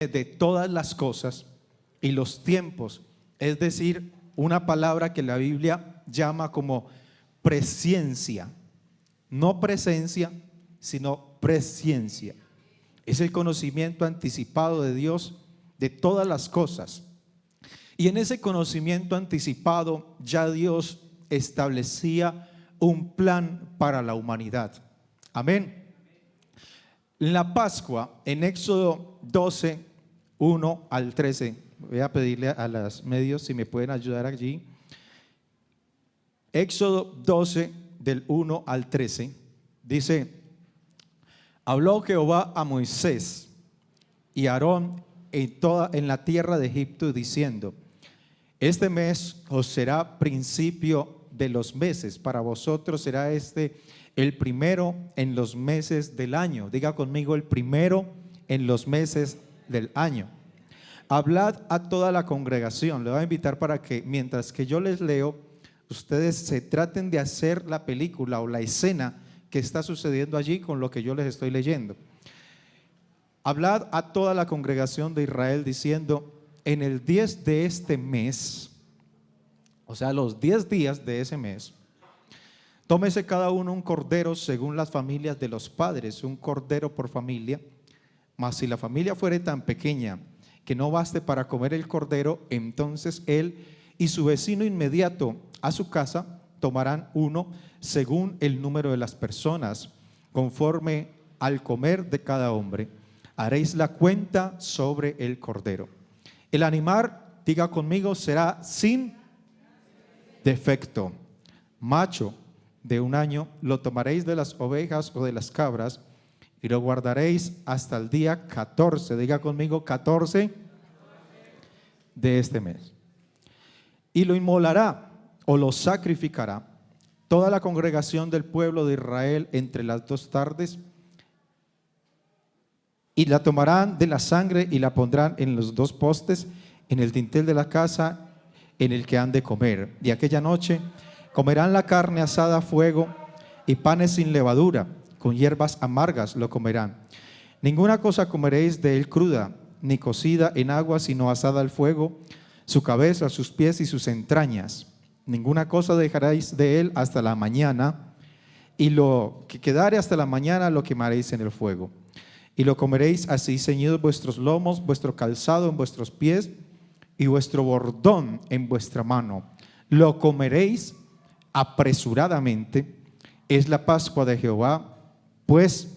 de todas las cosas y los tiempos, es decir, una palabra que la Biblia llama como presciencia, no presencia, sino presciencia. Es el conocimiento anticipado de Dios de todas las cosas. Y en ese conocimiento anticipado ya Dios establecía un plan para la humanidad. Amén. La Pascua, en Éxodo 12, 1 al 13, voy a pedirle a los medios si me pueden ayudar allí. Éxodo 12, del 1 al 13, dice: habló Jehová a Moisés y a Aarón en la tierra de Egipto, diciendo: este mes os será principio de los meses, para vosotros será este el primero en los meses del año. Diga conmigo: el primero en los meses del año. Hablad a toda la congregación. Le voy a invitar para que mientras que yo les leo, ustedes se traten de hacer la película o la escena que está sucediendo allí con lo que yo les estoy leyendo. Hablad a toda la congregación de Israel diciendo: en el 10 de este mes, o sea, los 10 días de ese mes, tómese cada uno un cordero según las familias de los padres, un cordero por familia. Mas si la familia fuere tan pequeña que no baste para comer el cordero, entonces él y su vecino inmediato a su casa tomarán uno según el número de las personas, conforme al comer de cada hombre. Haréis la cuenta sobre el cordero. El animal, diga conmigo, será sin defecto, macho de un año. Lo tomaréis de las ovejas o de las cabras y lo guardaréis hasta el día 14, diga conmigo, 14 de este mes. Y lo inmolará o lo sacrificará toda la congregación del pueblo de Israel entre las 2 tardes, y la tomarán de la sangre y la pondrán en los 2 postes, en el dintel de la casa en el que han de comer. Y aquella noche comerán la carne asada a fuego y panes sin levadura, con hierbas amargas lo comerán. Ninguna cosa comeréis de él cruda, ni cocida en agua, sino asada al fuego, su cabeza, sus pies y sus entrañas. Ninguna cosa dejaréis de él hasta la mañana, y lo que quedare hasta la mañana lo quemaréis en el fuego. Y lo comeréis así, ceñidos vuestros lomos, vuestro calzado en vuestros pies y vuestro bordón en vuestra mano. Lo comeréis apresuradamente. Es la Pascua de Jehová. Pues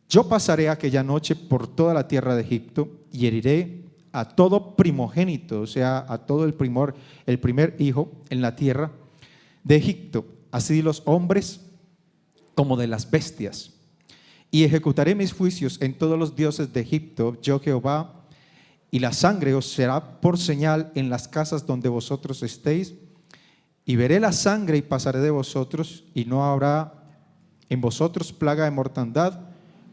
yo pasaré aquella noche por toda la tierra de Egipto y heriré a todo primogénito, o sea, a todo el primer hijo en la tierra de Egipto, así de los hombres como de las bestias. Y ejecutaré mis juicios en todos los dioses de Egipto, yo Jehová, y la sangre os será por señal en las casas donde vosotros estéis, y veré la sangre y pasaré de vosotros, y no habrá en vosotros plaga de mortandad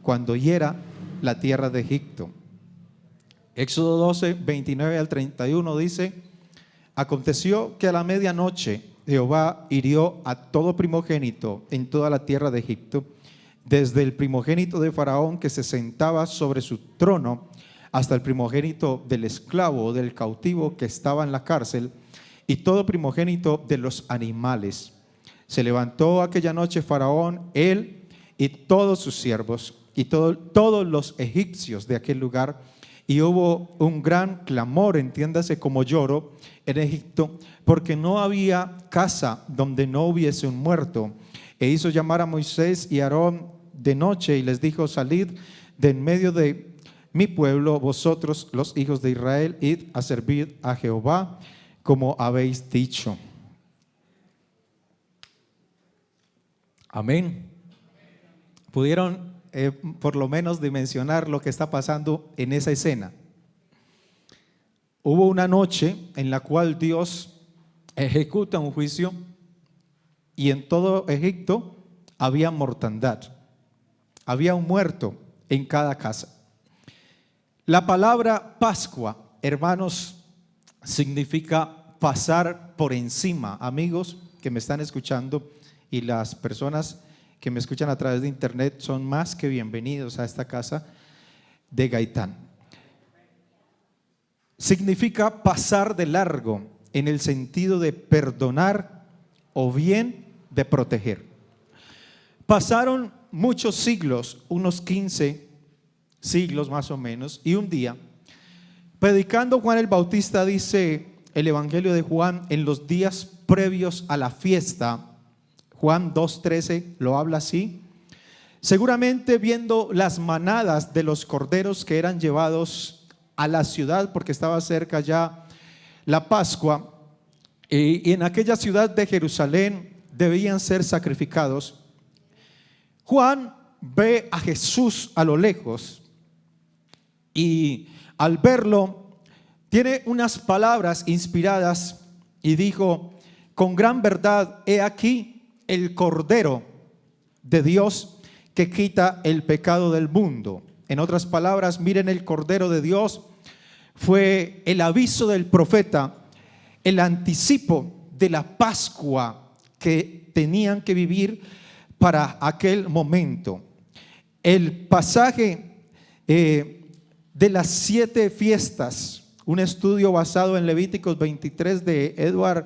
cuando hiera la tierra de Egipto. Éxodo 12, 29 al 31 dice: aconteció que a la medianoche Jehová hirió a todo primogénito en toda la tierra de Egipto, desde el primogénito de Faraón que se sentaba sobre su trono, hasta el primogénito del esclavo o del cautivo que estaba en la cárcel, y todo primogénito de los animales. Se levantó aquella noche Faraón, él y todos sus siervos, y todos los egipcios de aquel lugar, y hubo un gran clamor, entiéndase como lloro, en Egipto, porque no había casa donde no hubiese un muerto. E hizo llamar a Moisés y a Aarón de noche y les dijo: salid de en medio de mi pueblo, vosotros los hijos de Israel, id a servir a Jehová como habéis dicho. Amén. ¿Pudieron por lo menos dimensionar lo que está pasando en esa escena? Hubo una noche en la cual Dios ejecuta un juicio y en todo Egipto había mortandad, había un muerto en cada casa. La palabra Pascua, hermanos, significa pasar por encima. Amigos que me están escuchando y las personas que me escuchan a través de internet son más que bienvenidos a esta casa de Gaitán. significa pasar de largo en el sentido de perdonar o bien de proteger. Pasaron muchos siglos, unos 15 siglos más o menos, y un día, predicando Juan el Bautista, dice el Evangelio de Juan, en los días previos a la fiesta, Juan 2:13 lo habla así: seguramente viendo las manadas de los corderos que eran llevados a la ciudad, porque estaba cerca ya la Pascua, y en aquella ciudad de Jerusalén debían ser sacrificados, Juan ve a Jesús a lo lejos y al verlo tiene unas palabras inspiradas y dijo: con gran verdad, he aquí el Cordero de Dios que quita el pecado del mundo. En otras palabras, miren, el Cordero de Dios fue el aviso del profeta, el anticipo de la Pascua que tenían que vivir para aquel momento. El pasaje de las 7 fiestas, un estudio basado en Levíticos 23 de Edward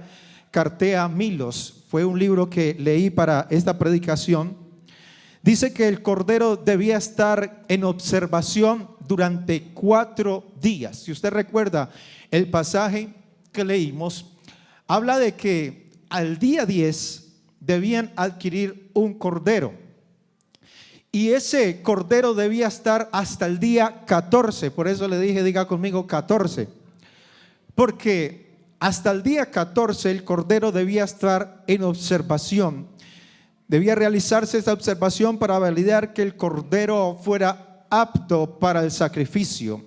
Cartea Milos, fue un libro que leí para esta predicación. Dice que el cordero debía estar en observación durante 4 días. Si usted recuerda el pasaje que leímos, habla de que al día 10 debían adquirir un cordero, y ese cordero debía estar hasta el día 14. Por eso le dije, diga conmigo 14, porque hasta el día 14 el cordero debía estar en observación. Debía realizarse esa observación para validar que el cordero fuera apto para el sacrificio,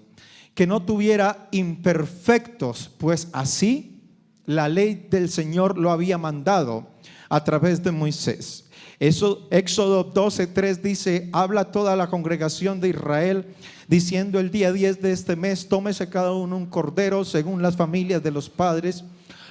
que no tuviera imperfectos, pues así la ley del Señor lo había mandado a través de Moisés. Eso, Éxodo 12:3 dice: habla toda la congregación de Israel diciendo: el día 10 de este mes tómese cada uno un cordero según las familias de los padres,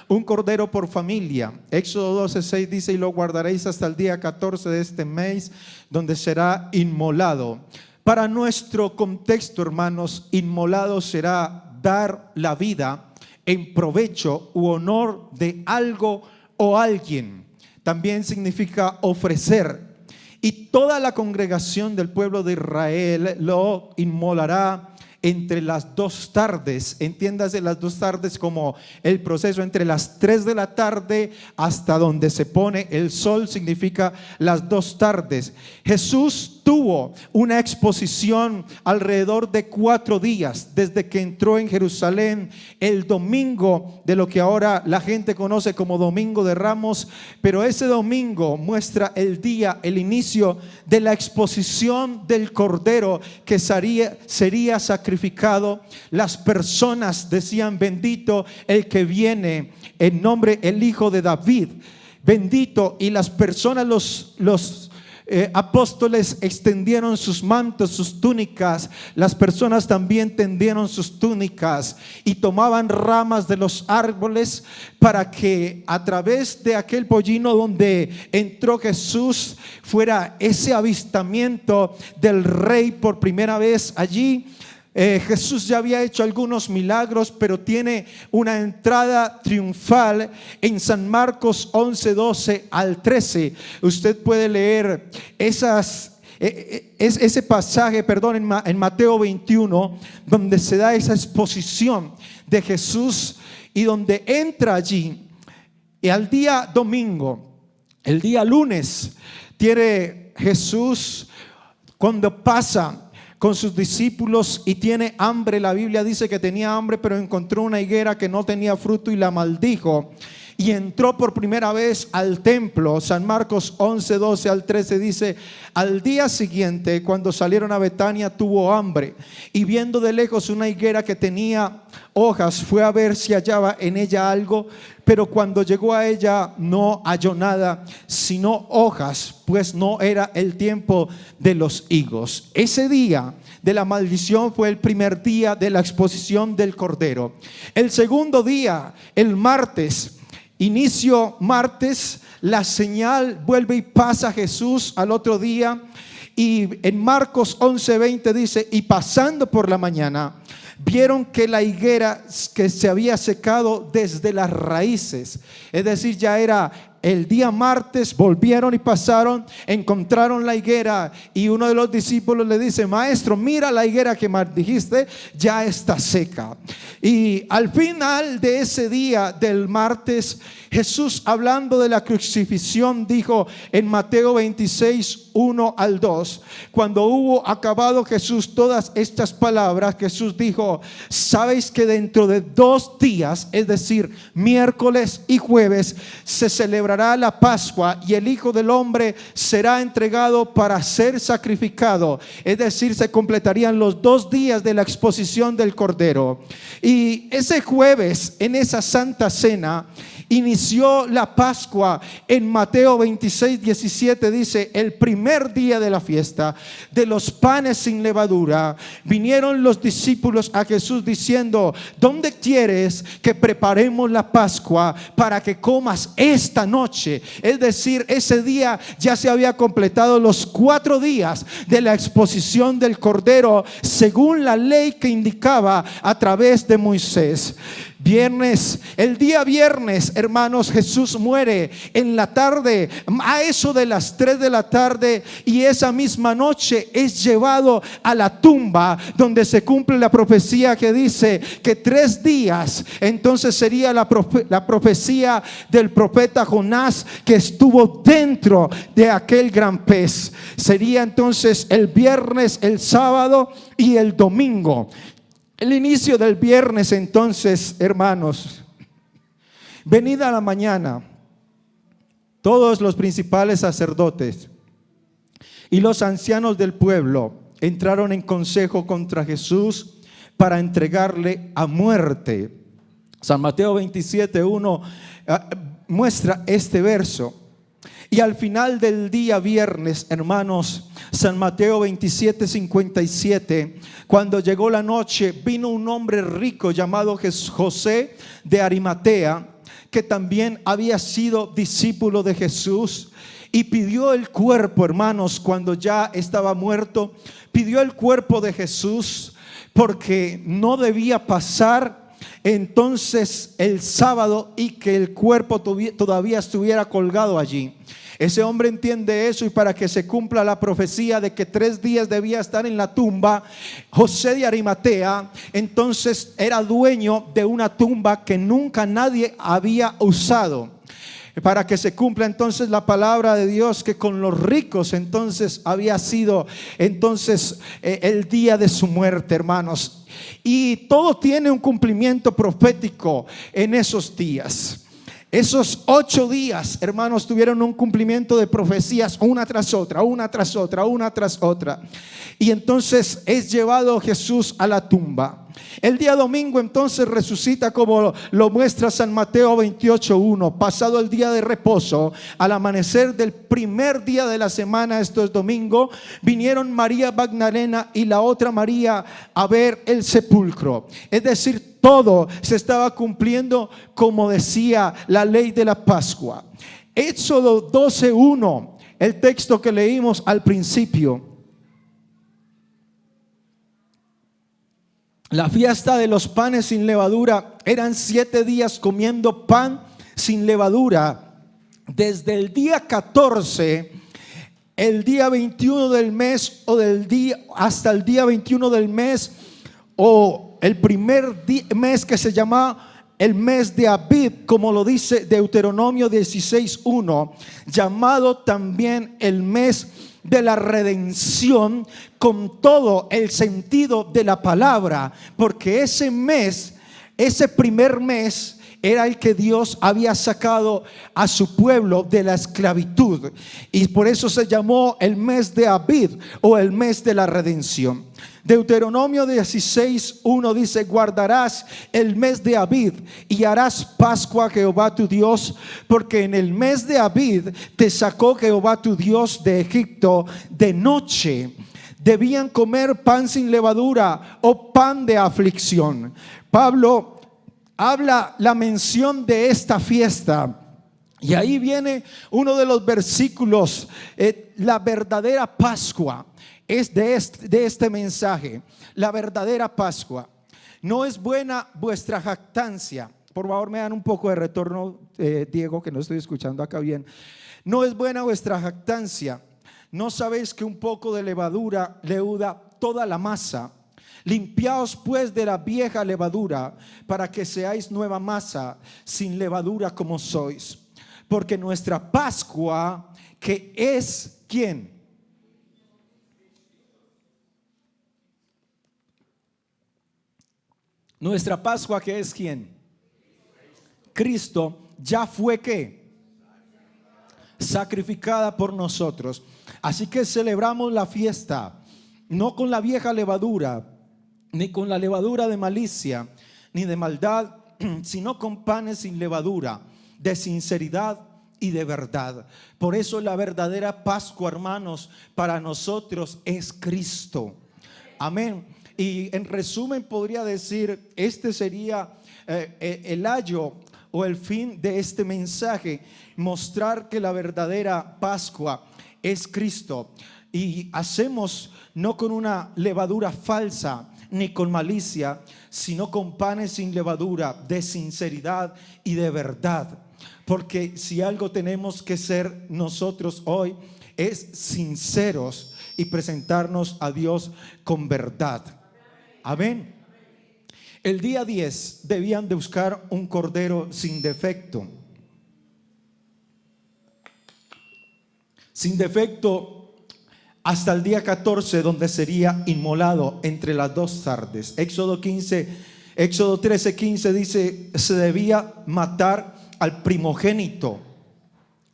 un cordero por familia. Éxodo 12:6 dice: y lo guardaréis hasta el día 14 de este mes, donde será inmolado. Para nuestro contexto, hermanos, inmolado será dar la vida en provecho u honor de algo o alguien. También significa ofrecer. Y toda la congregación del pueblo de Israel lo inmolará entre las 2 tardes. Entiéndase las 2 tardes como el proceso entre las 3 de la tarde hasta donde se pone el sol, significa las 2 tardes. Jesús tuvo una exposición alrededor de 4 días, desde que entró en Jerusalén el domingo de lo que ahora la gente conoce como Domingo de Ramos, pero ese domingo muestra el día, el inicio de la exposición del Cordero que sería sacrificado. Las personas decían: bendito el que viene en nombre el Hijo de David, bendito. Y las personas, los apóstoles extendieron sus mantos, sus túnicas. Las personas también tendieron sus túnicas y tomaban ramas de los árboles para que a través de aquel pollino donde entró Jesús fuera ese avistamiento del Rey por primera vez allí. Jesús ya había hecho algunos milagros, pero tiene una entrada triunfal en San Marcos 11:12 al 13. Usted puede leer ese pasaje, en Mateo 21, donde se da esa exposición de Jesús y donde entra allí. Y al día domingo, el día lunes, tiene Jesús, cuando pasa con sus discípulos y tiene hambre. La Biblia dice que tenía hambre, pero encontró una higuera que no tenía fruto y la maldijo, y entró por primera vez al templo. San Marcos 11:12 al 13 dice: al día siguiente, cuando salieron a Betania, tuvo hambre, y viendo de lejos una higuera que tenía hojas, fue a ver si hallaba en ella algo, pero cuando llegó a ella no halló nada, sino hojas, pues no era el tiempo de los higos. Ese día de la maldición fue el primer día de la exposición del Cordero. El segundo día, el martes, inicio martes, la señal vuelve y pasa Jesús al otro día, Y en Marcos 11:20 dice: y pasando por la mañana, vieron que la higuera que se había secado desde las raíces. Es decir, ya era el día martes, volvieron y pasaron, encontraron la higuera, y uno de los discípulos le dice: maestro, mira la higuera que dijiste, ya está seca. Y al final de ese día del martes, Jesús, hablando de la crucifixión, dijo en Mateo 26, 1 al 2, cuando hubo acabado Jesús todas estas palabras, Jesús dijo: sabéis que dentro de 2 días, es decir, miércoles y jueves, se celebrará la Pascua, y el Hijo del Hombre será entregado para ser sacrificado. Es decir, se completarían los 2 días de la exposición del Cordero. Y ese jueves, en esa Santa Cena, inició la Pascua. En Mateo 26, 17 dice: el primer día de la fiesta de los panes sin levadura, vinieron los discípulos a Jesús diciendo: ¿dónde quieres que preparemos la Pascua para que comas esta noche? Es decir, ese día ya se había completado los 4 días de la exposición del Cordero, según la ley que indicaba a través de Moisés. El día viernes, hermanos, Jesús muere en la tarde, a eso de las 3 de la tarde, y esa misma noche es llevado a la tumba, donde se cumple la profecía que dice que 3 días, entonces sería la profecía del profeta Jonás, que estuvo dentro de aquel gran pez. Sería entonces el viernes, el sábado y el domingo. El inicio del viernes, entonces, hermanos, venida la mañana, todos los principales sacerdotes y los ancianos del pueblo entraron en consejo contra Jesús para entregarle a muerte. San Mateo 27:1 muestra este verso. Y al final del día viernes, hermanos, San Mateo 27:57, cuando llegó la noche, vino un hombre rico llamado José de Arimatea, que también había sido discípulo de Jesús, y pidió el cuerpo, hermanos, cuando ya estaba muerto, pidió el cuerpo de Jesús, porque no debía pasar entonces el sábado y que el cuerpo todavía estuviera colgado allí. Ese hombre entiende eso, y para que se cumpla la profecía de que 3 días debía estar en la tumba, José de Arimatea entonces era dueño de una tumba que nunca nadie había usado, para que se cumpla entonces la palabra de Dios, que con los ricos entonces había sido entonces el día de su muerte, hermanos. Y todo tiene un cumplimiento profético en esos días. Esos 8 días, hermanos, tuvieron un cumplimiento de profecías, una tras otra, una tras otra, una tras otra. Y entonces es llevado Jesús a la tumba. El día domingo entonces resucita, como lo muestra San Mateo 28:1. Pasado el día de reposo, al amanecer del primer día de la semana, esto es domingo, vinieron María Magdalena y la otra María a ver el sepulcro. Es decir, todo se estaba cumpliendo como decía la ley de la Pascua. Éxodo 12:1, el texto que leímos al principio. La fiesta de los panes sin levadura, eran 7 días comiendo pan sin levadura, desde el día 14, el día 21 del mes, o del día hasta el día 21 del mes, o el primer mes, que se llama el mes de Abib, como lo dice Deuteronomio 16:1, llamado también el mes de la redención, con todo el sentido de la palabra, porque ese mes, ese primer mes, era el que Dios había sacado a su pueblo de la esclavitud, y por eso se llamó el mes de Abib, o el mes de la redención. Deuteronomio 16:1 dice: guardarás el mes de Abib y harás Pascua a Jehová tu Dios, porque en el mes de Abib te sacó Jehová tu Dios de Egipto. De noche debían comer pan sin levadura, o pan de aflicción. Pablo habla la mención de esta fiesta Y ahí viene uno de los versículos, la verdadera Pascua es de este mensaje. La verdadera Pascua. No es buena vuestra jactancia. Por favor, me dan un poco de retorno, Diego, que no estoy escuchando acá bien. No es buena vuestra jactancia. ¿No sabéis que un poco de levadura leuda toda la masa? Limpiaos pues de la vieja levadura, para que seáis nueva masa, sin levadura como sois. Porque nuestra Pascua, que es ¿quién? Nuestra Pascua, que es ¿quién? Cristo, ya fue ¿qué? Sacrificada por nosotros. Así que celebramos la fiesta, no con la vieja levadura, ni con la levadura de malicia, ni de maldad, sino con panes sin levadura, de sinceridad y de verdad. Por eso la verdadera Pascua, hermanos, para nosotros es Cristo. Amén. Y en resumen podría decir, este sería el ayo o el fin de este mensaje: mostrar que la verdadera Pascua es Cristo. Y hacemos no con una levadura falsa ni con malicia, sino con panes sin levadura, de sinceridad y de verdad. Porque si algo tenemos que ser nosotros hoy, es sinceros y presentarnos a Dios con verdad. Amén. El día 10 debían de buscar un cordero sin defecto. Sin defecto hasta el día 14, donde sería inmolado entre las dos tardes. Éxodo 13:15 dice: se debía matar al primogénito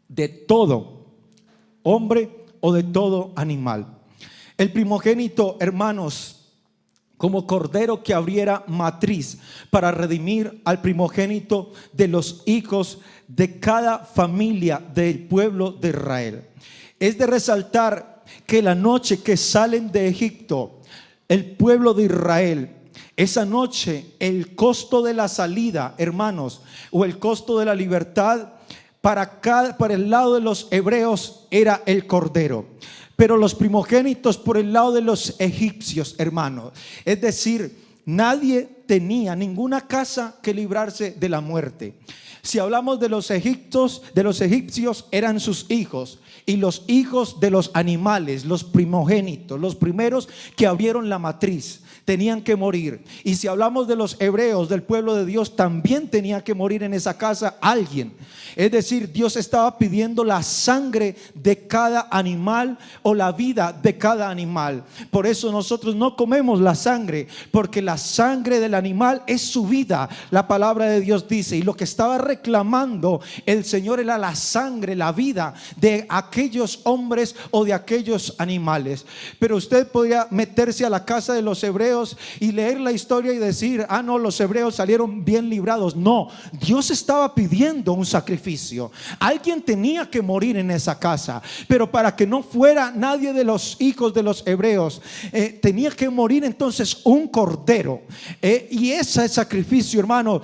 de todo hombre o de todo animal. El primogénito, hermanos, como cordero que abriera matriz para redimir al primogénito de los hijos de cada familia del pueblo de Israel. Es de resaltar que la noche que salen de Egipto, el pueblo de Israel, esa noche el costo de la salida, hermanos, o el costo de la libertad para el lado de los hebreos era el cordero. Pero los primogénitos por el lado de los egipcios, hermanos, es decir, nadie tenía ninguna casa que librarse de la muerte. Si hablamos de los egipcios eran sus hijos y los hijos de los animales, los primogénitos, los primeros que abrieron la matriz, tenían que morir. Y si hablamos de los hebreos, del pueblo de Dios, también tenía que morir en esa casa alguien. Es decir, Dios estaba pidiendo la sangre de cada animal o la vida de cada animal. Por eso nosotros no comemos la sangre, porque la sangre del animal es su vida, la palabra de Dios dice. Y lo que estaba reclamando el Señor era la sangre, la vida de aquellos hombres o de aquellos animales. Pero usted podría meterse a la casa de los hebreos y leer la historia y decir: ah, no, los hebreos salieron bien librados. No, Dios estaba pidiendo un sacrificio. Alguien tenía que morir en esa casa, pero para que no fuera nadie de los hijos de los hebreos, tenía que morir entonces un cordero, y ese sacrificio, hermano,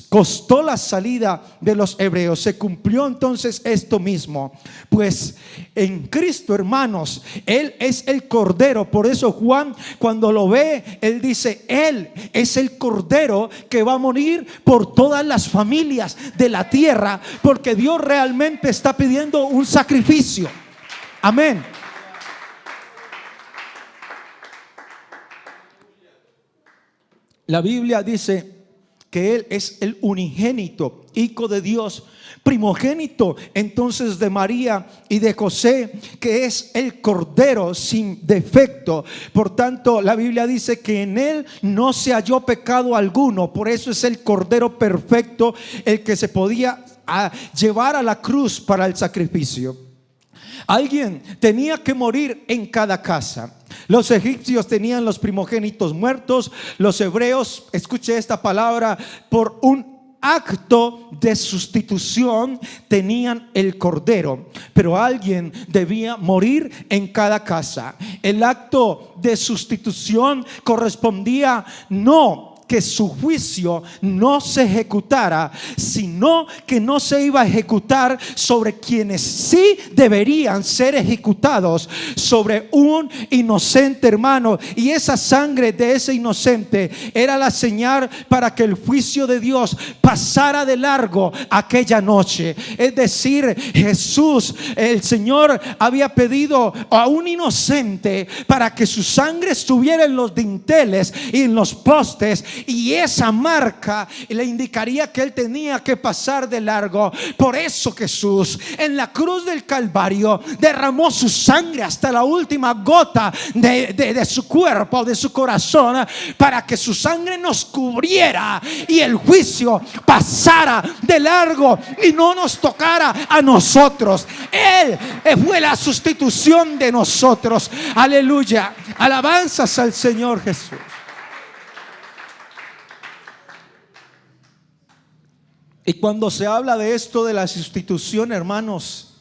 costó la salida de los hebreos. Se cumplió entonces esto mismo, pues en Cristo, hermanos, Él es el cordero. Por eso Juan, cuando lo ve, él dice: Él es el cordero que va a morir por todas las familias de la tierra, porque Dios realmente está pidiendo un sacrificio. Amén. La Biblia dice que Él es el unigénito, hijo de Dios, primogénito entonces de María y de José, que es el cordero sin defecto. Por tanto, la Biblia dice que en Él no se halló pecado alguno. Por eso es el cordero perfecto, el que se podía llevar a la cruz para el sacrificio. Alguien tenía que morir en cada casa. Los egipcios tenían los primogénitos muertos. Los hebreos, escuche esta palabra, por un acto de sustitución tenían el cordero, pero alguien debía morir en cada casa. El acto de sustitución correspondía no que su juicio no se ejecutara, sino que no se iba a ejecutar sobre quienes sí deberían ser ejecutados, sobre un inocente, hermano. Y esa sangre de ese inocente era la señal para que el juicio de Dios pasara de largo aquella noche. Es decir, Jesús, el Señor, había pedido a un inocente para que su sangre estuviera en los dinteles y en los postes, y esa marca le indicaría que él tenía que pasar de largo. Por eso Jesús en la cruz del Calvario derramó su sangre hasta la última gota de su cuerpo, de su corazón, para que su sangre nos cubriera y el juicio pasara de largo y no nos tocara a nosotros. Él fue la sustitución de nosotros. Aleluya, alabanzas al Señor Jesús. Y cuando se habla de esto de la sustitución, hermanos,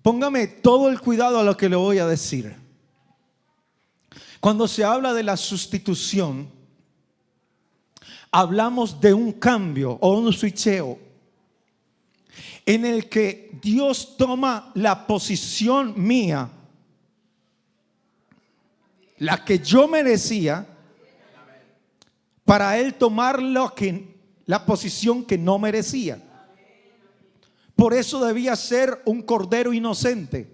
póngame todo el cuidado a lo que le voy a decir. Cuando se habla de la sustitución, hablamos de un cambio o un switcheo en el que Dios toma la posición mía, la que yo merecía, para Él tomar la posición que no merecía. Por eso debía ser un cordero inocente.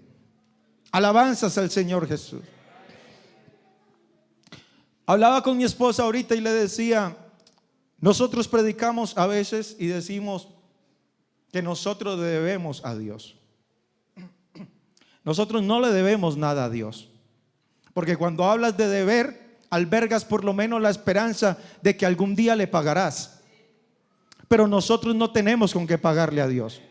Alabanzas al Señor Jesús. Hablaba con mi esposa ahorita y le decía, nosotros predicamos a veces y decimos que nosotros le debemos a Dios. Nosotros no le debemos nada a Dios, porque cuando hablas de deber, albergas por lo menos la esperanza de que algún día le pagarás. Pero nosotros no tenemos con qué pagarle a Dios.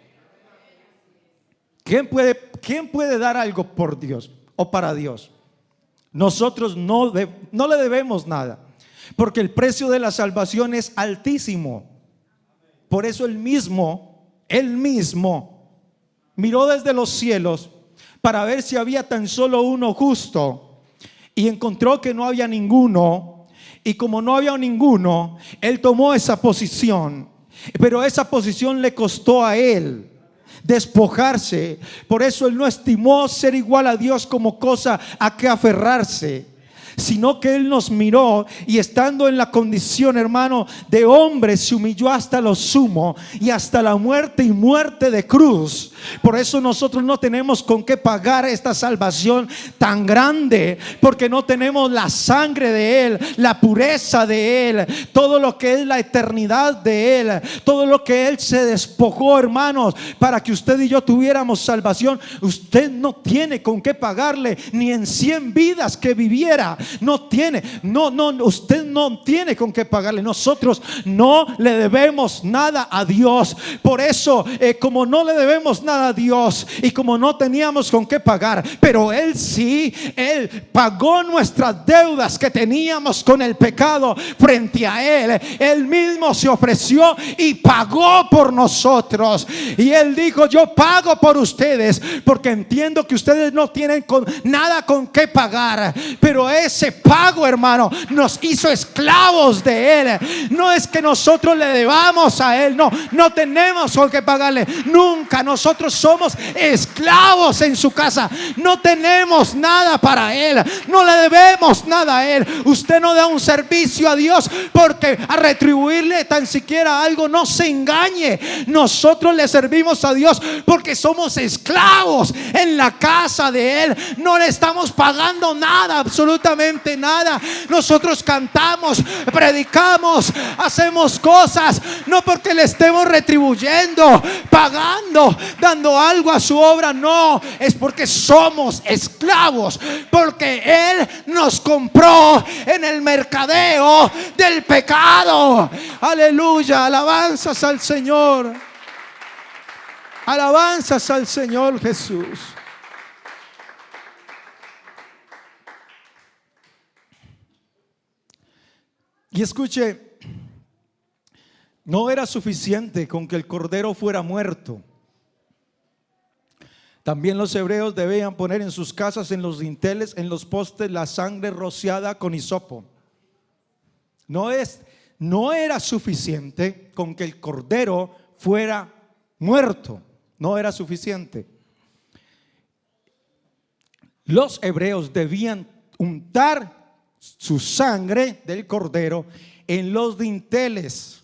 ¿Quién puede dar algo por Dios o para Dios? Nosotros no le debemos nada, porque el precio de la salvación es altísimo. Por eso Él mismo miró desde los cielos para ver si había tan solo uno justo, y encontró que no había ninguno. Y como no había ninguno, Él tomó esa posición. Pero esa posición le costó a Él despojarse. Por eso Él no estimó ser igual a Dios como cosa a que aferrarse, sino que Él nos miró y estando en la condición, hermano, de hombre, se humilló hasta lo sumo y hasta la muerte y muerte de cruz. Por eso nosotros no tenemos con qué pagar esta salvación tan grande, porque no tenemos la sangre de Él, la pureza de Él, todo lo que es la eternidad de Él, todo lo que Él se despojó, hermanos, para que usted y yo tuviéramos salvación. Usted no tiene con qué pagarle ni en 100 vidas que viviera. Usted no tiene con qué pagarle. Nosotros no le debemos nada a Dios. Por eso, como no le debemos nada a Dios y como no teníamos con qué pagar, pero Él sí, Él pagó nuestras deudas que teníamos con el pecado frente a Él. Él mismo se ofreció y pagó por nosotros. Y Él dijo: yo pago por ustedes, porque entiendo que ustedes no tienen nada con qué pagar. Pero ese pago, hermano, nos hizo esclavos de Él. No es que nosotros le debamos a Él, no tenemos con qué pagarle nunca. Nosotros somos esclavos en su casa, no tenemos nada para Él, no le debemos nada a Él. Usted no da un servicio a Dios porque a retribuirle tan siquiera algo. No se engañe. Nosotros le servimos a Dios porque somos esclavos en la casa de Él. No le estamos pagando nada, absolutamente nada. Nosotros cantamos, predicamos, hacemos cosas no porque le estemos retribuyendo, pagando, dando algo a su obra. No, es porque somos esclavos, porque Él nos compró en el mercadeo del pecado. Aleluya, alabanzas al Señor, alabanzas al Señor Jesús. Y escuche, no era suficiente con que el cordero fuera muerto. También los hebreos debían poner en sus casas, en los dinteles, en los postes, la sangre rociada con hisopo. No era suficiente con que el cordero fuera muerto. No era suficiente. Los hebreos debían untar su sangre del cordero en los dinteles.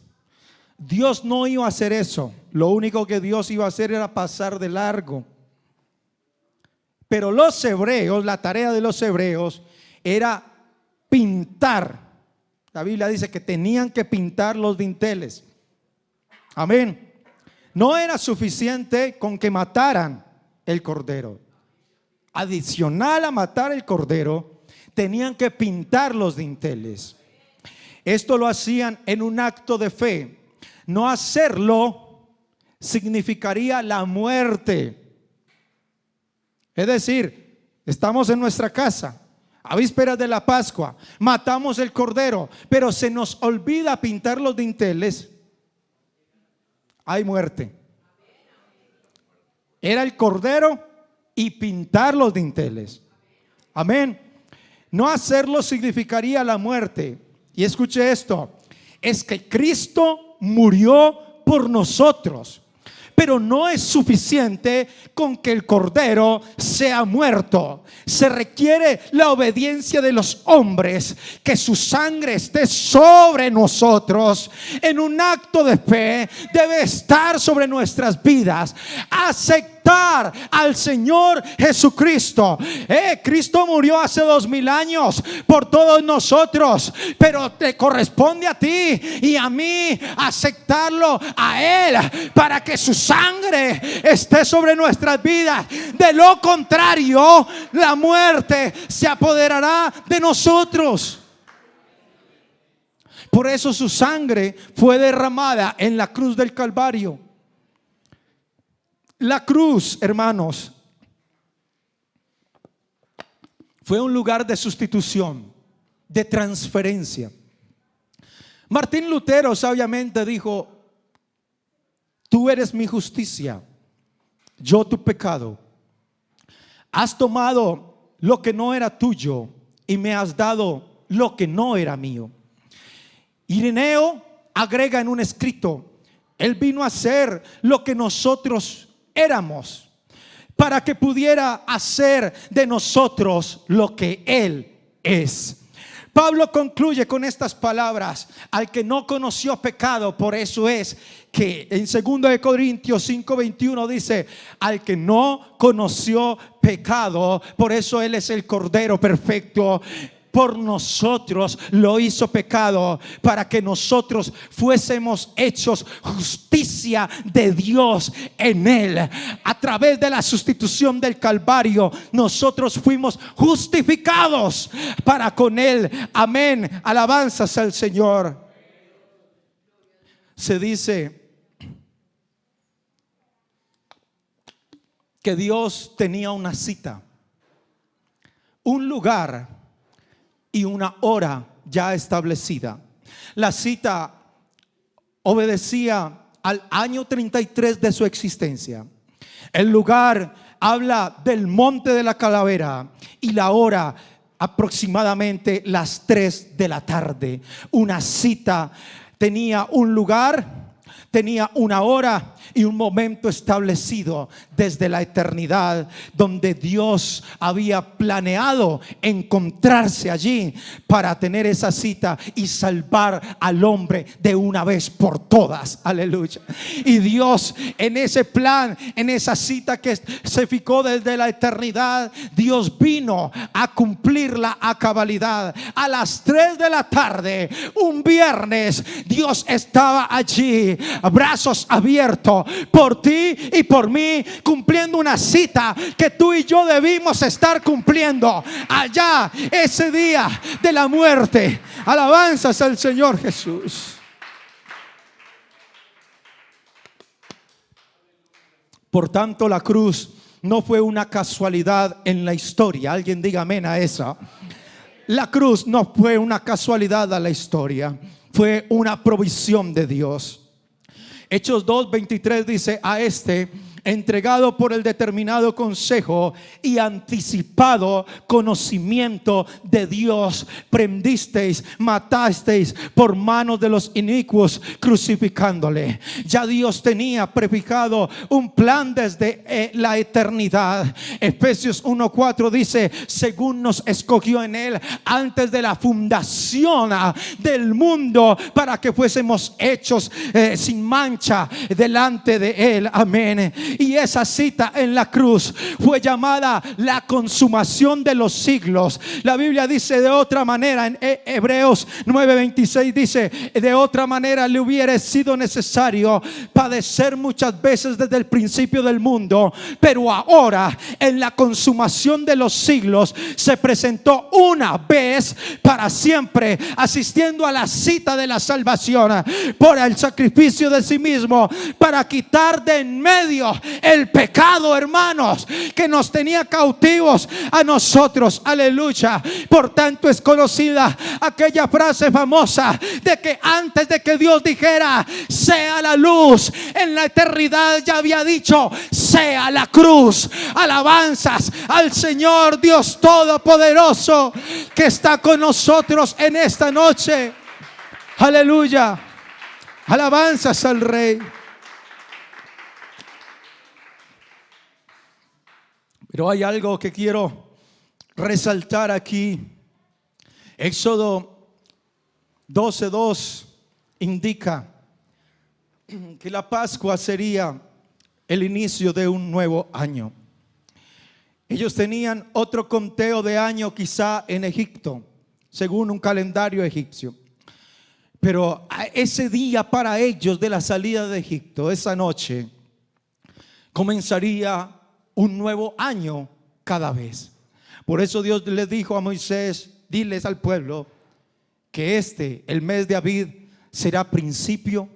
Dios no iba a hacer eso. Lo único que Dios iba a hacer era pasar de largo. Pero los hebreos, la tarea de los hebreos era pintar. La Biblia dice que tenían que pintar los dinteles. Amén. No era suficiente con que mataran el cordero. Adicional a matar el cordero, tenían que pintar los dinteles. Esto lo hacían en un acto de fe. No hacerlo significaría la muerte. Es decir, estamos en nuestra casa a vísperas de la Pascua, matamos el cordero, pero se nos olvida pintar los dinteles. Hay muerte. Era el cordero y pintar los dinteles. Amén. No hacerlo significaría la muerte. Y escuche esto: es que Cristo murió por nosotros. Pero no es suficiente con que el cordero sea muerto. Se requiere la obediencia de los hombres, que su sangre esté sobre nosotros. En un acto de fe debe estar sobre nuestras vidas. Aceptar al Señor Jesucristo. Cristo murió hace 2000 años por todos nosotros, pero te corresponde a ti y a mí aceptarlo a Él para que su sangre esté sobre nuestras vidas. De lo contrario, la muerte se apoderará de nosotros. Por eso su sangre fue derramada en la cruz del Calvario. La cruz, hermanos, fue un lugar de sustitución, de transferencia. Martín Lutero sabiamente dijo: tú eres mi justicia, yo tu pecado. Has tomado lo que no era tuyo y me has dado lo que no era mío. Ireneo agrega en un escrito: Él vino a hacer lo que nosotros éramos, para que pudiera hacer de nosotros lo que Él es. Pablo concluye con estas palabras: al que no conoció pecado, por eso es que en 2 Corintios 5:21 dice: al que no conoció pecado, por eso Él es el Cordero perfecto. Por nosotros lo hizo pecado, para que nosotros fuésemos hechos justicia de Dios en Él. A través de la sustitución del Calvario, nosotros fuimos justificados para con Él. Amén. Alabanzas al Señor. Se dice que Dios tenía una cita, un lugar y una hora ya establecida. La cita obedecía al año 33 de su existencia. El lugar habla del monte de la calavera y la hora aproximadamente las 3 de la tarde. Una cita tenía un lugar, tenía una hora y un momento establecido desde la eternidad, donde Dios había planeado encontrarse allí para tener esa cita y salvar al hombre de una vez por todas. Aleluya. Y Dios, en ese plan, en esa cita que se fijó desde la eternidad, Dios vino a cumplirla a cabalidad. A las 3 de la tarde, un viernes, Dios estaba allí, brazos abiertos por ti y por mí, cumpliendo una cita que tú y yo debimos estar cumpliendo allá, ese día de la muerte. Alabanzas al Señor Jesús. Por tanto, la cruz no fue una casualidad en la historia. Alguien diga amén a esa. La cruz no fue una casualidad a la historia, fue una provisión de Dios. Hechos 2:23 dice: a este entregado por el determinado consejo y anticipado conocimiento de Dios, prendisteis, matasteis por manos de los inicuos, crucificándole. Ya Dios tenía prefijado un plan desde la eternidad. Efesios 1:4 dice: según nos escogió en él antes de la fundación del mundo, para que fuésemos hechos sin mancha delante de él. Amén. Y esa cita en la cruz fue llamada la consumación de los siglos. La Biblia dice de otra manera, en Hebreos 9:26 dice: de otra manera le hubiera sido necesario padecer muchas veces desde el principio del mundo, pero ahora en la consumación de los siglos se presentó una vez para siempre, asistiendo a la cita de la salvación por el sacrificio de sí mismo, para quitar de en medio el pecado, hermanos, que nos tenía cautivos a nosotros. Aleluya. Por tanto es conocida aquella frase famosa de que antes de que Dios dijera sea la luz, en la eternidad ya había dicho sea la cruz. Alabanzas al Señor Dios Todopoderoso que está con nosotros en esta noche. Aleluya. Alabanzas al Rey. Pero hay algo que quiero resaltar aquí. Éxodo 12:2 indica que la Pascua sería el inicio de un nuevo año. Ellos tenían otro conteo de año quizá en Egipto, según un calendario egipcio. Pero ese día para ellos de la salida de Egipto, esa noche, comenzaría un nuevo año cada vez. Por eso Dios le dijo a Moisés: diles al pueblo que el mes de Abib, será principio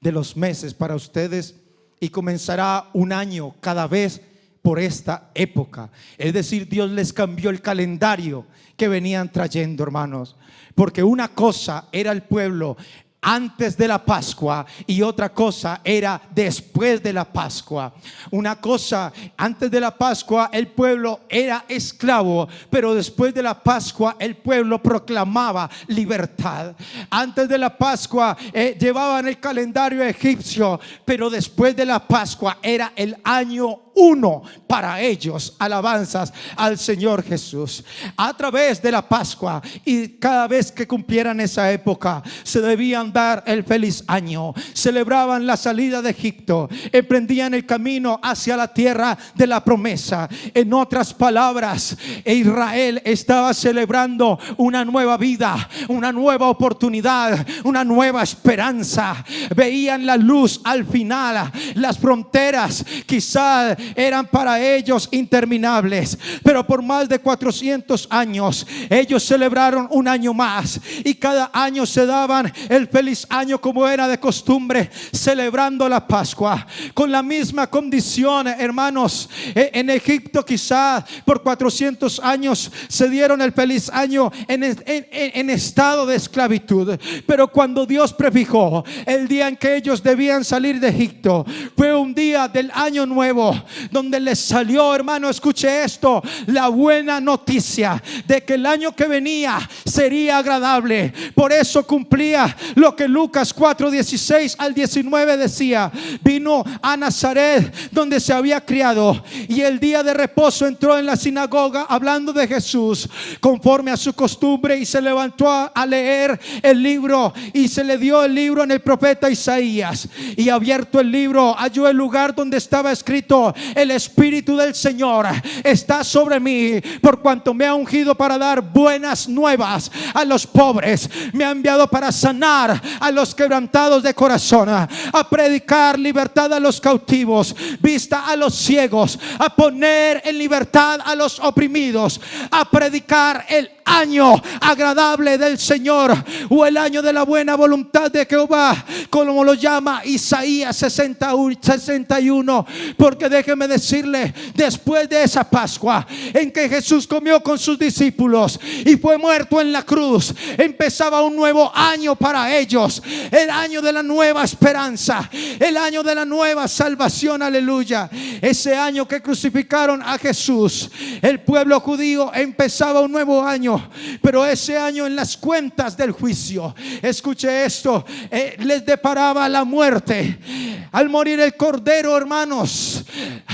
de los meses para ustedes y comenzará un año cada vez por esta época. Es decir, Dios les cambió el calendario que venían trayendo, hermanos, porque una cosa era el pueblo antes de la Pascua y otra cosa era después de la Pascua. Una cosa, antes de la Pascua el pueblo era esclavo, pero después de la Pascua el pueblo proclamaba libertad. Antes de la Pascua llevaban el calendario egipcio, pero después de la Pascua era el año 1 para ellos. Alabanzas al Señor Jesús. A través de la Pascua y cada vez que cumplieran esa época, se debían dar el feliz año. Celebraban la salida de Egipto, emprendían el camino hacia la tierra de la promesa. En otras palabras, Israel estaba celebrando una nueva vida, una nueva oportunidad, una nueva esperanza. Veían la luz al final. Las fronteras quizás eran para ellos interminables, pero por más de 400 años ellos celebraron un año más, y cada año se daban el feliz año como era de costumbre, celebrando la Pascua con la misma condición, hermanos. En Egipto quizá por 400 años se dieron el feliz año en estado de esclavitud, pero cuando Dios prefijó el día en que ellos debían salir de Egipto, fue un día del año nuevo, donde les salió, hermano, escuche esto, la buena noticia de que el año que venía sería agradable. Por eso cumplía lo que Lucas 4:16 al 19 decía: vino a Nazaret, donde se había criado, y el día de reposo entró en la sinagoga hablando de Jesús conforme a su costumbre, y se levantó a leer el libro, y se le dio el libro en el profeta Isaías, y abierto el libro halló el lugar donde estaba escrito: el Espíritu del Señor está sobre mí, por cuanto me ha ungido para dar buenas nuevas a los pobres, me ha enviado para sanar a los quebrantados de corazón, a predicar libertad a los cautivos, vista a los ciegos, a poner en libertad a los oprimidos, a predicar el año agradable del Señor, o el año de la buena voluntad de Jehová, como lo llama Isaías 61. Porque déjeme decirle, después de esa Pascua en que Jesús comió con sus discípulos y fue muerto en la cruz, empezaba un nuevo año para ellos, el año de la nueva esperanza, el año de la nueva salvación. Aleluya. Ese año que crucificaron a Jesús, el pueblo judío empezaba un nuevo año, pero ese año en las cuentas del juicio, escuche esto, les deparaba la muerte al morir el cordero, hermanos,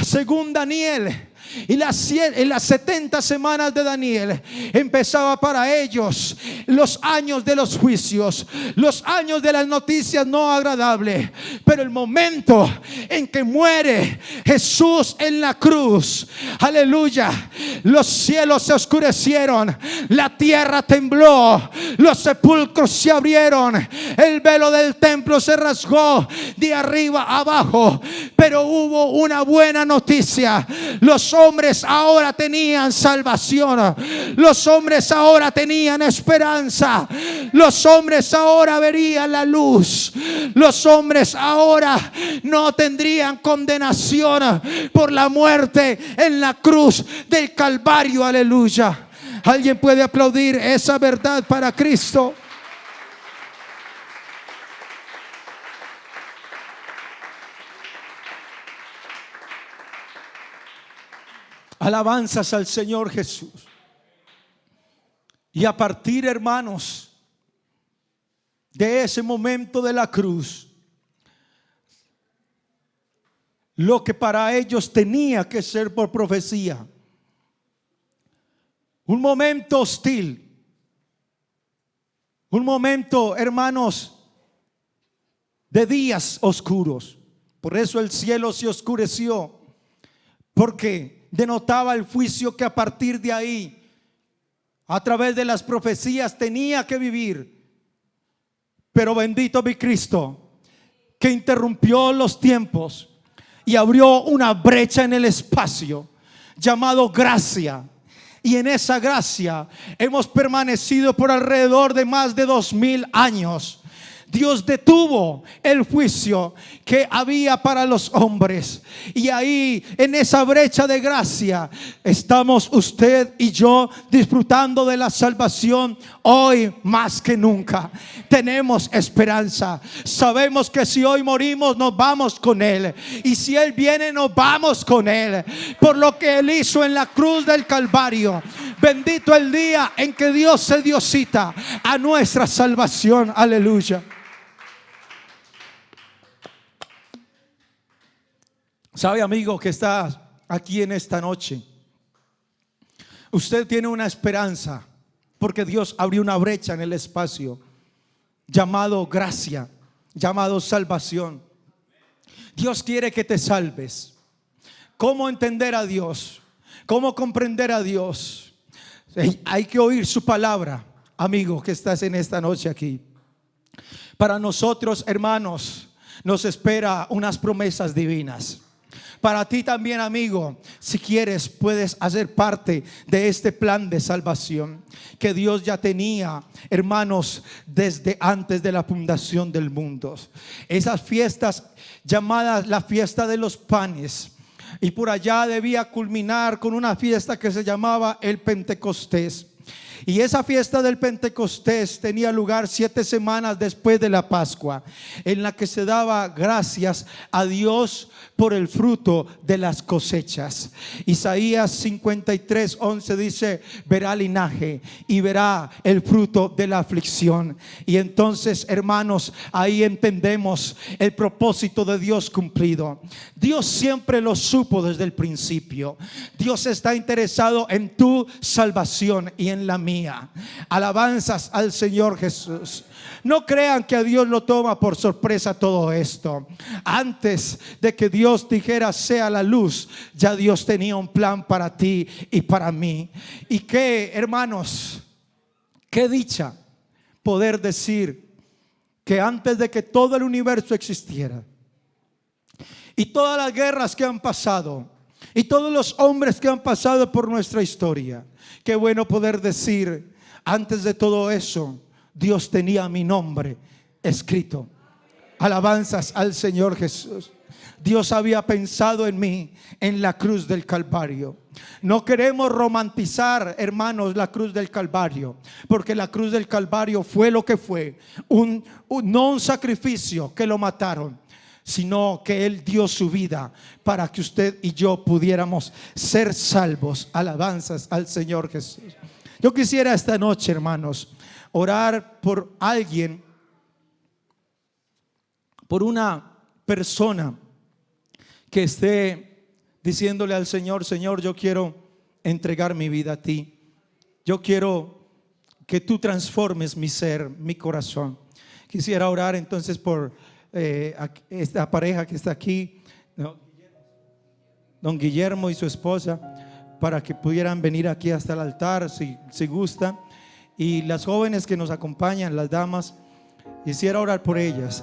según Daniel. Y en las 70 semanas de Daniel empezaba para ellos los años de los juicios, los años de las noticias no agradables. Pero el momento en que muere Jesús en la cruz, aleluya, los cielos se oscurecieron, la tierra tembló, los sepulcros se abrieron, el velo del templo se rasgó de arriba a abajo. Pero hubo una buena noticia: los hombres ahora tenían salvación, los hombres ahora tenían esperanza, los hombres ahora verían la luz, los hombres ahora no tendrían condenación por la muerte en la cruz del Calvario. Aleluya. ¿Alguien puede aplaudir esa verdad para Cristo? Alabanzas al Señor Jesús. Y a partir, hermanos, de ese momento de la cruz, lo que para ellos tenía que ser por profecía, un momento hostil, un momento, hermanos, de días oscuros. Por eso el cielo se oscureció, porque denotaba el juicio que a partir de ahí, a través de las profecías, tenía que vivir. Pero bendito mi Cristo, que interrumpió los tiempos y abrió una brecha en el espacio llamado gracia. Y en esa gracia hemos permanecido por alrededor de más de 2000 años. Dios detuvo el juicio que había para los hombres, y ahí en esa brecha de gracia estamos usted y yo disfrutando de la salvación. Hoy más que nunca tenemos esperanza. Sabemos que si hoy morimos nos vamos con Él, y si Él viene nos vamos con Él, por lo que Él hizo en la cruz del Calvario. Bendito el día en que Dios se dio cita a nuestra salvación. Aleluya. Sabe, amigo, que está aquí en esta noche, usted tiene una esperanza, porque Dios abrió una brecha en el espacio llamado gracia, llamado salvación. Dios quiere que te salves. ¿Cómo entender a Dios? ¿Cómo comprender a Dios? Hay que oír su palabra, amigo, que estás en esta noche aquí. Para nosotros, hermanos, nos espera unas promesas divinas. Para ti también, amigo, si quieres, puedes hacer parte de este plan de salvación que Dios ya tenía, hermanos, desde antes de la fundación del mundo. Esas fiestas llamadas la fiesta de los panes, y por allá debía culminar con una fiesta que se llamaba el Pentecostés. Y esa fiesta del Pentecostés tenía lugar 7 semanas después de la Pascua, en la que se daba gracias a Dios por el fruto de las cosechas. Isaías 53:11 dice: verá linaje y verá el fruto de la aflicción. Y entonces, hermanos, ahí entendemos el propósito de Dios cumplido. Dios siempre lo supo desde el principio. Dios está interesado en tu salvación y en la mía. Alabanzas al Señor Jesús. No crean que a Dios lo toma por sorpresa todo esto. Antes de que Dios dijera sea la luz, ya Dios tenía un plan para ti y para mí. Y qué, hermanos, qué dicha poder decir que antes de que todo el universo existiera, y todas las guerras que han pasado, y todos los hombres que han pasado por nuestra historia, qué bueno poder decir: Antes de todo eso, Dios tenía mi nombre escrito. Alabanzas al Señor Jesús. Dios había pensado en mí en la cruz del Calvario. No queremos romantizar, hermanos, la cruz del Calvario, porque la cruz del Calvario fue lo que fue, no un sacrificio que lo mataron, sino que Él dio su vida para que usted y yo pudiéramos ser salvos. Alabanzas al Señor Jesús. Yo quisiera esta noche, hermanos, orar por alguien, por una persona que esté diciéndole al Señor: Señor, yo quiero entregar mi vida a ti. Yo quiero que tú transformes mi ser, mi corazón. Quisiera orar entonces por esta pareja que está aquí, ¿no? Don Guillermo y su esposa, para que pudieran venir aquí hasta el altar si gustan. Y las jóvenes que nos acompañan, las damas, quisiera orar por ellas.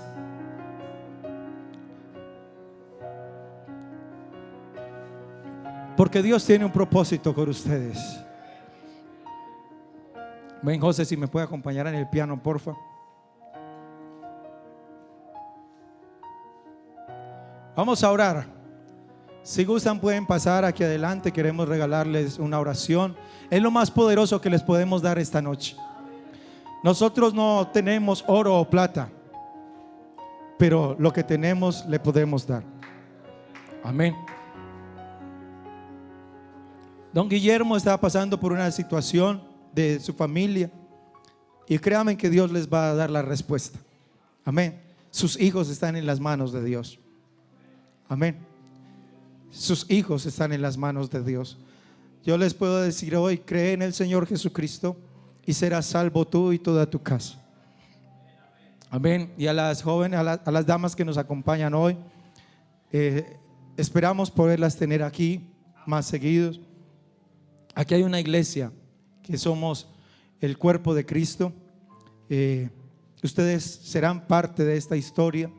Porque Dios tiene un propósito con ustedes. Ven, José, si me puede acompañar en el piano, porfa. Vamos a orar. Si gustan pueden pasar aquí adelante. Queremos regalarles una oración. Es lo más poderoso que les podemos dar esta noche. Nosotros no tenemos oro o plata, pero lo que tenemos le podemos dar. Amén. Don Guillermo está pasando por una situación de su familia, y créanme que Dios les va a dar la respuesta. Amén. Sus hijos están en las manos de Dios. Amén. Sus hijos están en las manos de Dios. Yo les puedo decir hoy: cree en el Señor Jesucristo y serás salvo tú y toda tu casa. Amén. Y a las jóvenes, a las damas que nos acompañan hoy, esperamos poderlas tener aquí más seguidos. Aquí hay una iglesia que somos el cuerpo de Cristo. Ustedes serán parte de esta historia.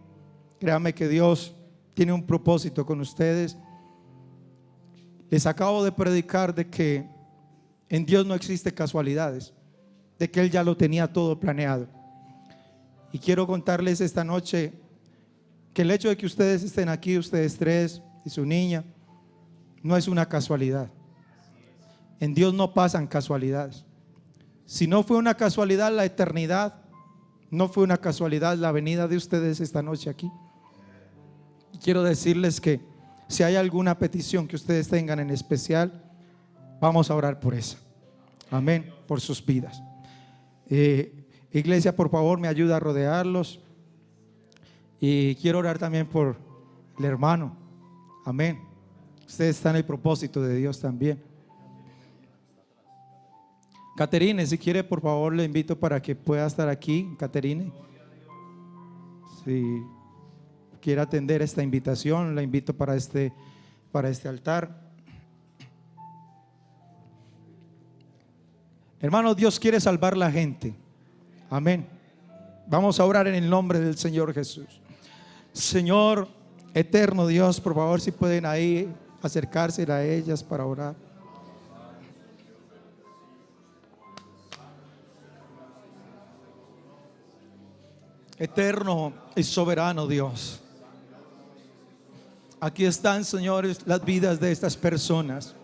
Créanme que Dios tiene un propósito con ustedes. Les acabo de predicar de que en Dios no existe casualidades, de que Él ya lo tenía todo planeado. Y quiero contarles esta noche que el hecho de que ustedes estén aquí, ustedes tres y su niña, no es una casualidad. En Dios no pasan casualidades. Si no fue una casualidad la eternidad, no fue una casualidad la venida de ustedes esta noche aquí. Quiero decirles que si hay alguna petición que ustedes tengan en especial, vamos a orar por esa. Amén, por sus vidas. Iglesia, por favor, me ayuda a rodearlos. Y quiero orar también por el hermano. Amén. Ustedes están en el propósito de Dios también. Caterine, si quiere, por favor, le invito para que pueda estar aquí. Caterine, si quiere atender esta invitación, la invito para este altar. Hermano, Dios quiere salvar la gente. Amén. Vamos a orar en el nombre del Señor Jesús. Señor eterno Dios, por favor, si pueden ahí acercarse a ellas para orar. Eterno y soberano Dios, aquí están, señores, las vidas de estas personas.